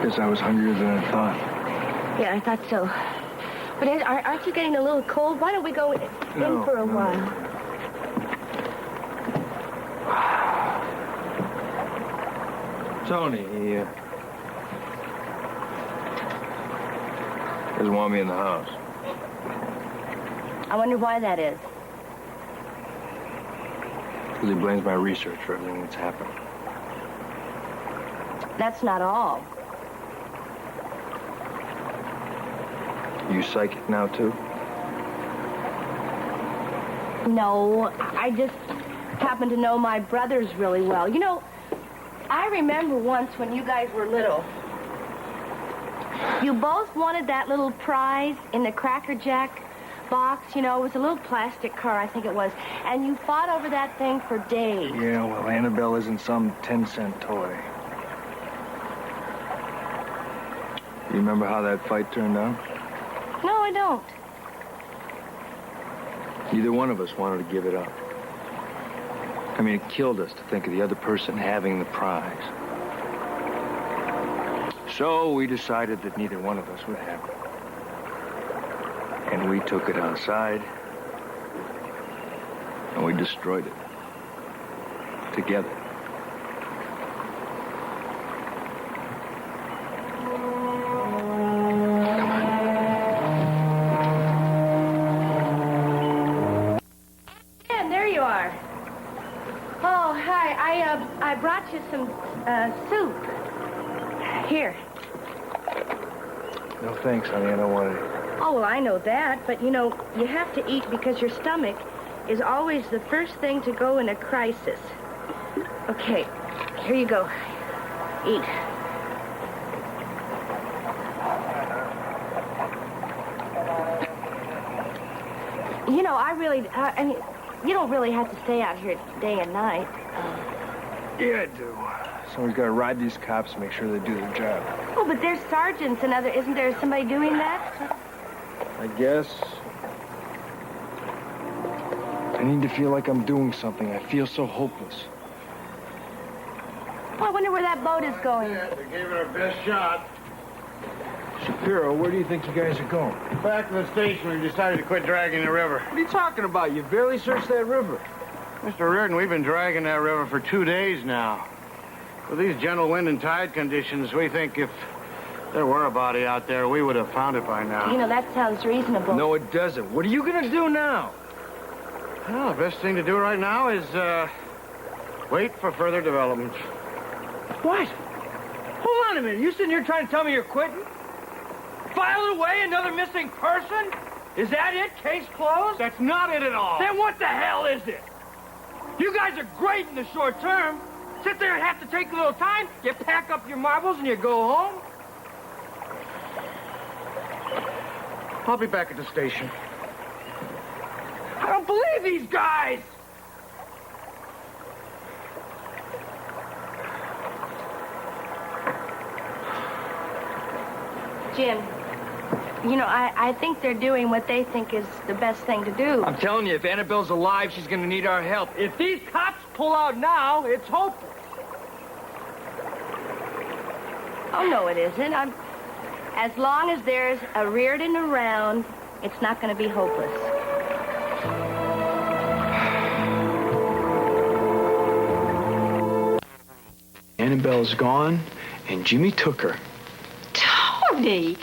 Guess I was hungrier than I thought. Yeah, I thought so. But aren't you getting a little cold? Why don't we go in for a while? Tony, he doesn't want me in the house. I wonder why that is. Because he blames my research for everything that's happened. That's not all. You psychic now, too? No, I just happen to know my brothers really well. You know, I remember once when you guys were little, you both wanted that little prize in the Cracker Jack box. You know, it was a little plastic car, I think it was. And you fought over that thing for days. Yeah, well, Annabelle isn't some 10-cent toy. You remember how that fight turned out? No, I don't. Neither one of us wanted to give it up. I mean, it killed us to think of the other person having the prize. So we decided that neither one of us would have it. And we took it outside, and we destroyed it. Together. Come on. Yeah, there you are. Oh, hi. I brought you some soup. Here. No thanks, honey. I don't want it. Oh, well, I know that, but, you know, you have to eat because your stomach is always the first thing to go in a crisis. Okay, here you go. Eat. You know, I mean, you don't really have to stay out here day and night. Yeah, I do. Someone's got to ride these cops and make sure they do their job. Oh, but there's sergeants and isn't there somebody doing that? I guess. I need to feel like I'm doing something. I feel so hopeless. Well, I wonder where that boat is going. Yeah, they gave it our best shot. Shapiro, where do you think you guys are going? Back to the station, we decided to quit dragging the river. What are you talking about? You barely searched that river. Mr. Reardon, we've been dragging that river for 2 days now. With these gentle wind and tide conditions, we think if there were a body out there, we would have found it by now. You know, that sounds reasonable. No, it doesn't. What are you going to do now? Well, the best thing to do right now is, wait for further developments. What? Hold on a minute. You sitting here trying to tell me you're quitting? Filed away another missing person? Is that it? Case closed? That's not it at all. Then what the hell is it? You guys are great in the short term. Sit there and have to take a little time. You pack up your marbles and you go home. I'll be back at the station. I don't believe these guys. Jim, you know, I think they're doing what they think is the best thing to do. I'm telling you, if Annabelle's alive, she's going to need our help. If these cops pull out now, it's hopeless. Oh, no, it isn't. As long as there's a Reardon around, it's not going to be hopeless. Annabelle's gone, and Jimmy took her. Tony,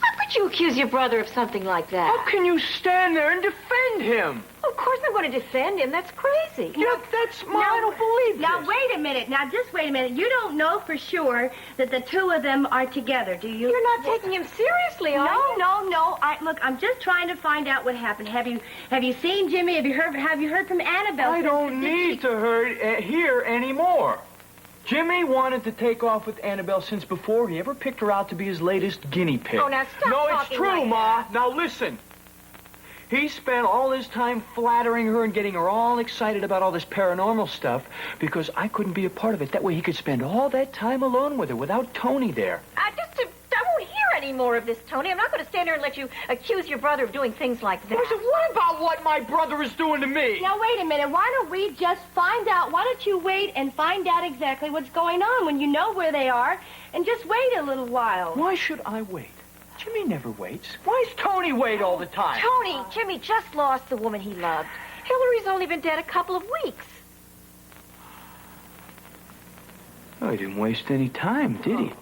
how could you accuse your brother of something like that? How can you stand there and defend him? Of course I'm going to defend him. That's crazy. You know, that's my... I don't believe Now, this. wait a minute. Now, just wait a minute. You don't know for sure that the two of them are together, do you? You're not taking him seriously, are you? No. Look, I'm just trying to find out what happened. Have you seen Jimmy? Have you heard from Annabelle? I don't need to hear anymore. Jimmy wanted to take off with Annabelle since before he ever picked her out to be his latest guinea pig. Oh, now stop No, it's talking true, like Ma. that. Now listen. He spent all his time flattering her and getting her all excited about all this paranormal stuff because I couldn't be a part of it. That way he could spend all that time alone with her without Tony there. I won't hear any more of this, Tony. I'm not going to stand here and let you accuse your brother of doing things like that. Listen, what about what my brother is doing to me? Now, wait a minute. Why don't we just find out? Why don't you wait and find out exactly what's going on when you know where they are, and just wait a little while? Why should I wait? Jimmy never waits. Why does Tony wait all the time? Tony, Jimmy just lost the woman he loved. Hillary's only been dead a couple of weeks. Oh, he didn't waste any time, did he?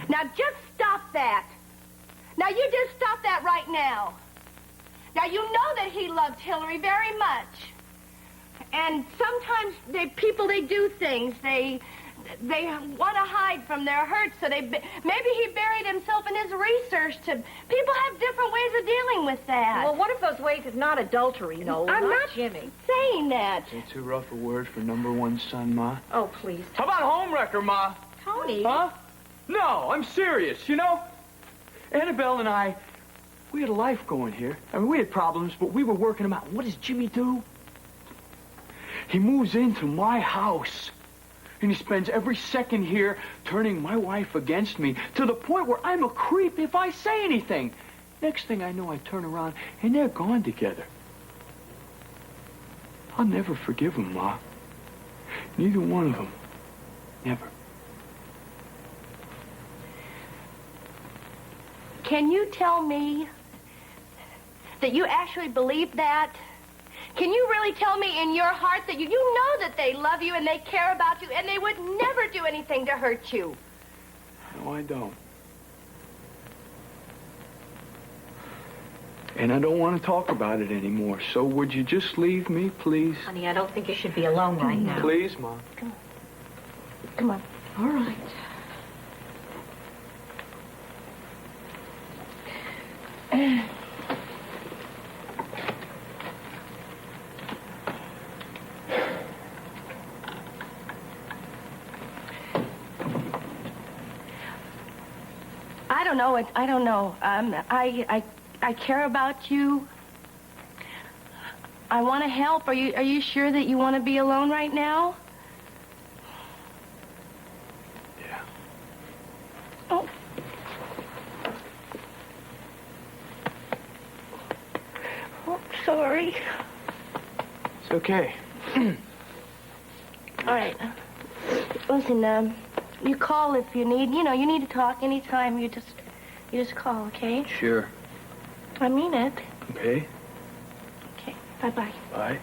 Now, just stop that. Now, you just stop that right now. Now, you know that he loved Hillary very much. And sometimes people do things. They want to hide from their hurts, so maybe he buried himself in his research. People have different ways of dealing with that. Well, one of those ways is not adultery, Nola. I'm not Jimmy. saying that. Is that too rough a word for number one son, Ma? Oh, please. How about homewrecker, Ma? Tony. Huh? No, I'm serious, you know? Annabelle and I, we had a life going here. I mean, we had problems, but we were working them out. What does Jimmy do? He moves into my house. And he spends every second here turning my wife against me to the point where I'm a creep if I say anything. Next thing I know, I turn around and they're gone together. I'll never forgive them, Ma. Neither one of them. Never. Can you tell me that you actually believe that? Can you really tell me in your heart that you know that they love you and they care about you and they would never do anything to hurt you? No, I don't. And I don't want to talk about it anymore. So would you just leave me, please? Honey, I don't think you should be alone right now. Please, Mom. Come on. All right. I don't know. I care about you. I want to help. Are you sure that you want to be alone right now? Yeah. Oh. Oh, sorry. It's okay. All right. Listen, you call if you need, you need to talk anytime. You just call, okay? Sure. I mean it. Okay. Okay, bye-bye. Bye.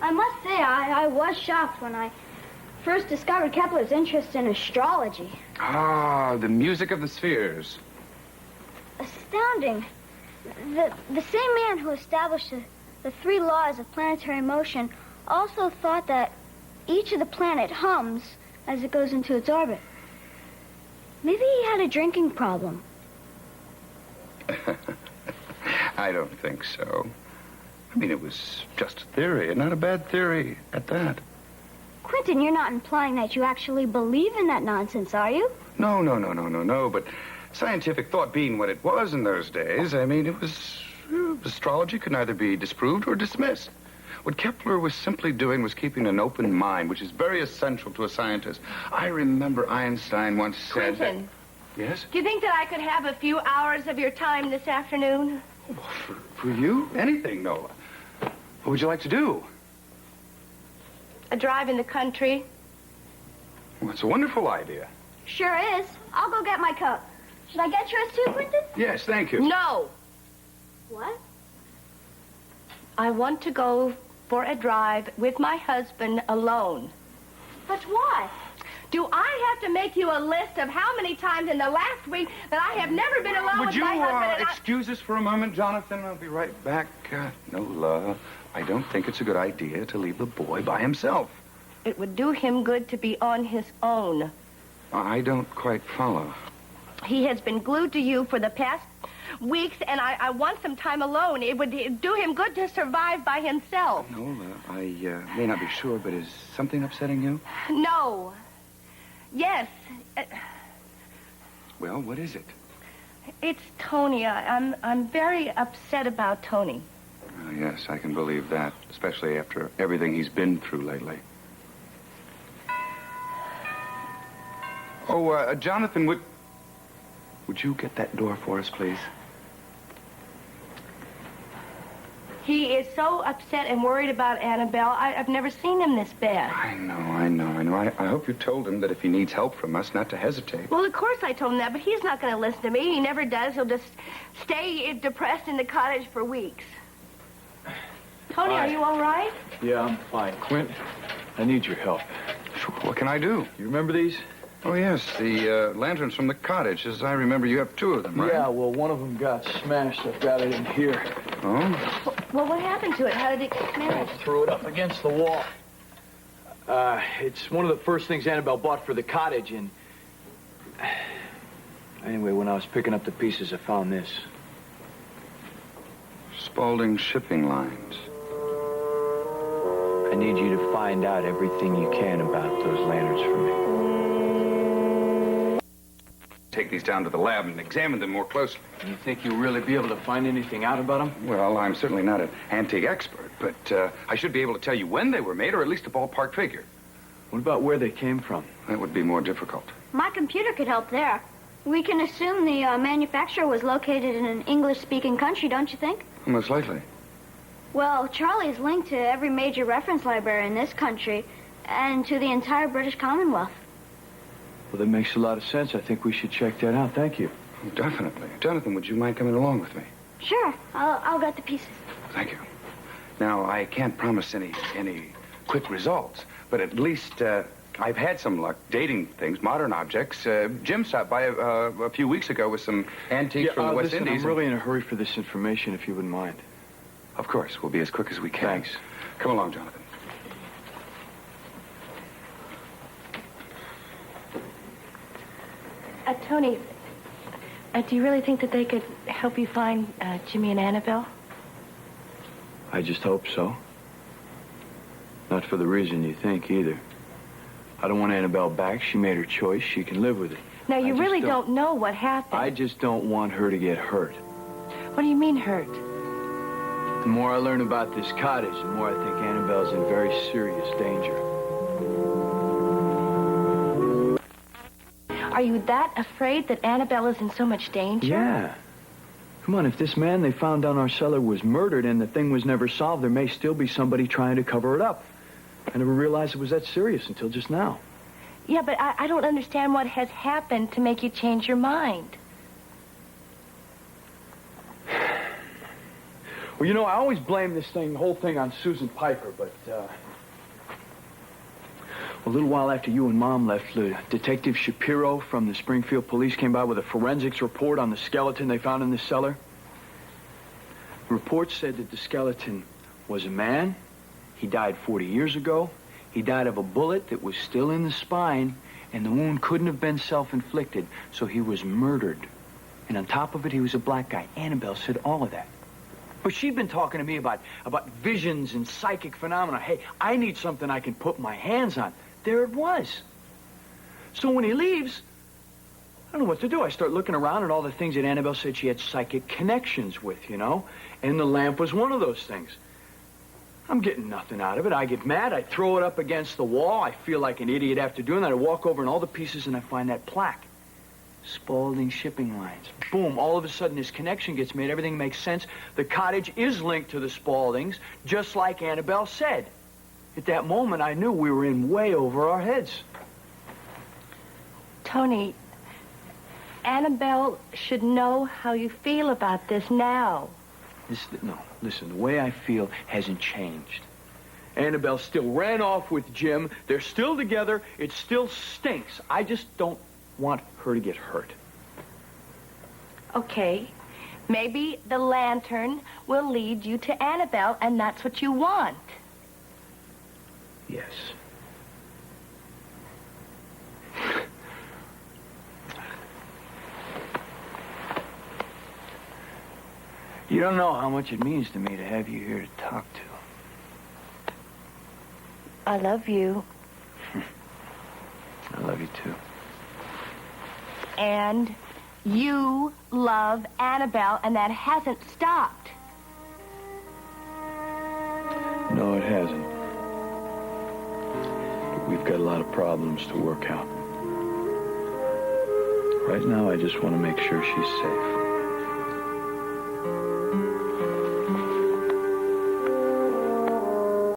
I must say, I was shocked when I first discovered Kepler's interest in astrology. Ah, the music of the spheres. Astounding. The same man who established the three laws of planetary motion also thought that each of the planet hums as it goes into its orbit. Maybe he had a drinking problem. I don't think so. I mean, it was just a theory, and not a bad theory at that. Quentin, you're not implying that you actually believe in that nonsense, are you? No. But scientific thought being what it was in those days, I mean, astrology could neither be disproved or dismissed. What Kepler was simply doing was keeping an open mind, which is very essential to a scientist. I remember Einstein once said Quentin, that... Yes? do you think that I could have a few hours of your time this afternoon? For you? Anything, Nola. What would you like to do? A drive in the country? Well, it's a wonderful idea. Sure is. I'll go get my coat. Should I get yours too, Quentin? Yes, thank you. No. What? I want to go for a drive with my husband alone. But why? Do I have to make you a list of how many times in the last week that I have never been alone Would with you my husband? And excuse us for a moment, Jonathan? I'll be right back. Nola, I don't think it's a good idea to leave the boy by himself. It would do him good to be on his own. I don't quite follow. He has been glued to you for the past weeks, and I want some time alone. It would do him good to survive by himself. Nola, I may not be sure, but is something upsetting you? No. Yes. Well, what is it? It's Tony. I'm very upset about Tony. Oh, yes, I can believe that, especially after everything he's been through lately. Oh, Jonathan, would you get that door for us, please? He is so upset and worried about Annabelle. I've never seen him this bad. I know. I hope you told him that if he needs help from us, not to hesitate. Well, of course I told him that, but he's not going to listen to me. He never does. He'll just stay depressed in the cottage for weeks. Tony, Hi. are you all right? Yeah, I'm fine. Quint, I need your help. Sure, what can I do? You remember these? Oh, yes, the lanterns from the cottage. As I remember, you have 2 of them, right? Yeah, well, one of them got smashed. I've got it in here. Oh? Well, what happened to it? How did it get I smashed? threw it up against the wall. It's one of the first things Annabelle bought for the cottage, and... Anyway, when I was picking up the pieces, I found this. Spaulding shipping lines. I need you to find out everything you can about those lanterns for me. Take these down to the lab and examine them more closely. You think you'll really be able to find anything out about them? Well, I'm certainly not an antique expert, but I should be able to tell you when they were made, or at least a ballpark figure. What about where they came from? That would be more difficult. My computer could help there. We can assume the manufacturer was located in an English-speaking country, don't you think? Most likely. Well, Charlie is linked to every major reference library in this country and to the entire British Commonwealth. Well, that makes a lot of sense. I think we should check that out. Thank you. Oh, definitely. Jonathan, would you mind coming along with me? Sure, I'll get the pieces. Thank you. Now, I can't promise any quick results, but at least I've had some luck dating things, modern objects. Jim stopped by a few weeks ago with some antiques from the West listen, Indies. I'm really in a hurry for this information, if you wouldn't mind. Of course, we'll be as quick as we can. Thanks. Come along, Jonathan. Tony, do you really think that they could help you find Jimmy and Annabelle? I just hope so. Not for the reason you think, either. I don't want Annabelle back. She made her choice. She can live with it. Now, you I just really don't know what happened. I just don't want her to get hurt. What do you mean, hurt? The more I learn about this cottage, the more I think Annabelle's in very serious danger. Are you that afraid that Annabelle is in so much danger? Yeah. Come on, if this man they found down our cellar was murdered and the thing was never solved, there may still be somebody trying to cover it up. I never realized it was that serious until just now. Yeah, but I don't understand what has happened to make you change your mind. Well, you know, I always blame this whole thing on Susan Piper, but, a little while after you and Mom left, Detective Shapiro from the Springfield Police came by with a forensics report on the skeleton they found in the cellar. The report said that the skeleton was a man. He died 40 years ago. He died of a bullet that was still in the spine, and the wound couldn't have been self-inflicted, so he was murdered. And on top of it, he was a black guy. Annabelle said all of that. But she'd been talking to me about visions and psychic phenomena. Hey, I need something I can put my hands on. There it was. So when he leaves, I don't know what to do. I start looking around at all the things that Annabelle said she had psychic connections with, you know? And the lamp was one of those things. I'm getting nothing out of it. I get mad. I throw it up against the wall. I feel like an idiot after doing that. I walk over in all the pieces and I find that plaque. Spaulding shipping lines. Boom, all of a sudden this connection gets made. Everything makes sense. The cottage is linked to the Spauldings, just like Annabelle said. At that moment, I knew we were in way over our heads. Tony, Annabelle should know how you feel about this now. No, listen, the way I feel hasn't changed. Annabelle still ran off with Jim. They're still together. It still stinks. I just don't want her to get hurt. Okay, maybe the lantern will lead you to Annabelle, and that's what you want. Yes. You don't know how much it means to me to have you here to talk to. I love you. I love you, too. And you love Annabelle, and that hasn't stopped. No, it hasn't. But we've got a lot of problems to work out. Right now, I just want to make sure she's safe.